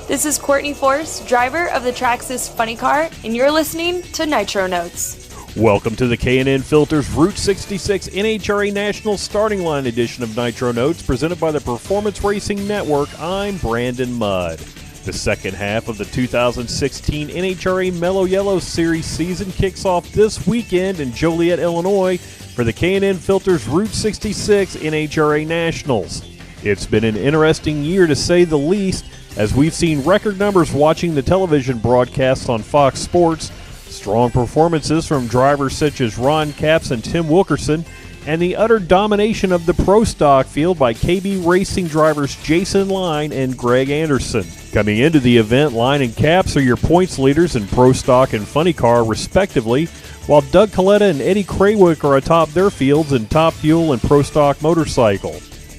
This is Courtney Force, driver of the Traxxas Funny Car, and you're listening to Nitro Notes. Welcome to the K&N Filters Route 66 NHRA National Starting Line edition of Nitro Notes, presented by the Performance Racing Network. I'm Brandon Mudd. The second half of the 2016 NHRA Mellow Yellow Series season kicks off this weekend in Joliet, Illinois for the K&N Filters Route 66 NHRA Nationals. It's been an interesting year to say the least, as we've seen record numbers watching the television broadcasts on Fox Sports, strong performances from drivers such as Ron Capps and Tim Wilkerson, and the utter domination of the Pro Stock field by KB Racing drivers Jason Line and Greg Anderson. Coming into the event, Line and Capps are your points leaders in Pro Stock and Funny Car, respectively, while Doug Kalitta and Eddie Krawick are atop their fields in Top Fuel and Pro Stock Motorcycle.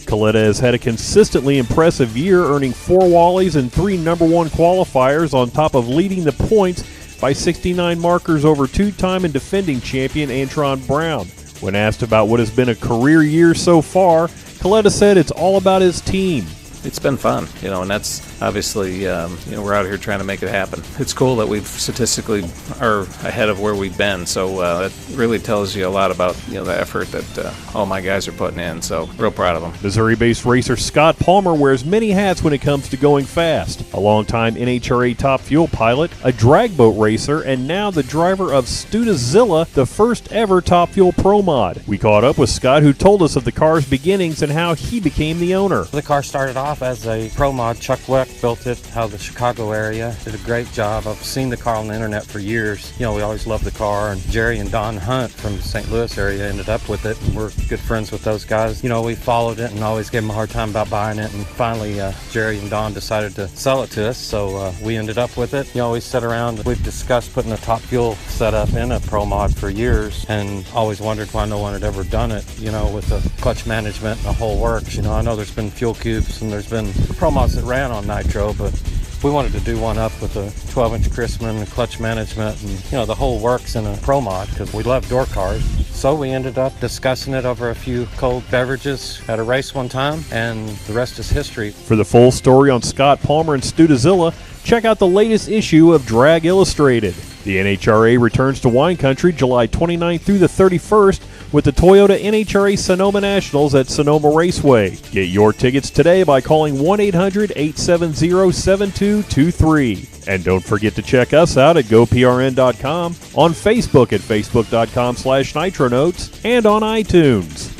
Kalitta has had a consistently impressive year, earning 4 Wallies and 3 number 1 qualifiers on top of leading the points by 69 markers over two-time and defending champion Antron Brown. When asked about what has been a career year so far, Kalitta said it's all about his team. It's been fun, and that's obviously, we're out here trying to make it happen. It's cool that we've statistically are ahead of where we've been, so that really tells you a lot about, the effort that all my guys are putting in, so real proud of them. Missouri-based racer Scott Palmer wears many hats when it comes to going fast. A longtime NHRA Top Fuel pilot, a drag boat racer, and now the driver of Stude-Zilla, the first ever Top Fuel Pro Mod. We caught up with Scott, who told us of the car's beginnings and how he became the owner. The car started off as a Pro Mod. Chuck Weck built it out of the Chicago area. Did a great job. I've seen the car on the internet for years. We always loved the car, and Jerry and Don Hunt from the St. Louis area ended up with it, and we're good friends with those guys. We followed it and always gave them a hard time about buying it, and finally Jerry and Don decided to sell it to us, so we ended up with it. We sat around, we've discussed putting a Top Fuel setup in a Pro Mod for years, and always wondered why no one had ever done it, with the clutch management and the whole works. I know there's been fuel cubes and there's been Pro Mods that ran on Nitro, but we wanted to do one up with a 12-inch Chrisman and clutch management and, the whole works in a Pro Mod, because we love door cars. So we ended up discussing it over a few cold beverages at a race one time, and the rest is history. For the full story on Scott Palmer and Stude-Zilla, check out the latest issue of Drag Illustrated. The NHRA returns to wine country July 29th through the 31st with the Toyota NHRA Sonoma Nationals at Sonoma Raceway. Get your tickets today by calling 1-800-870-7223. And don't forget to check us out at GoPRN.com, on Facebook at Facebook.com/NitroNotes, and on iTunes.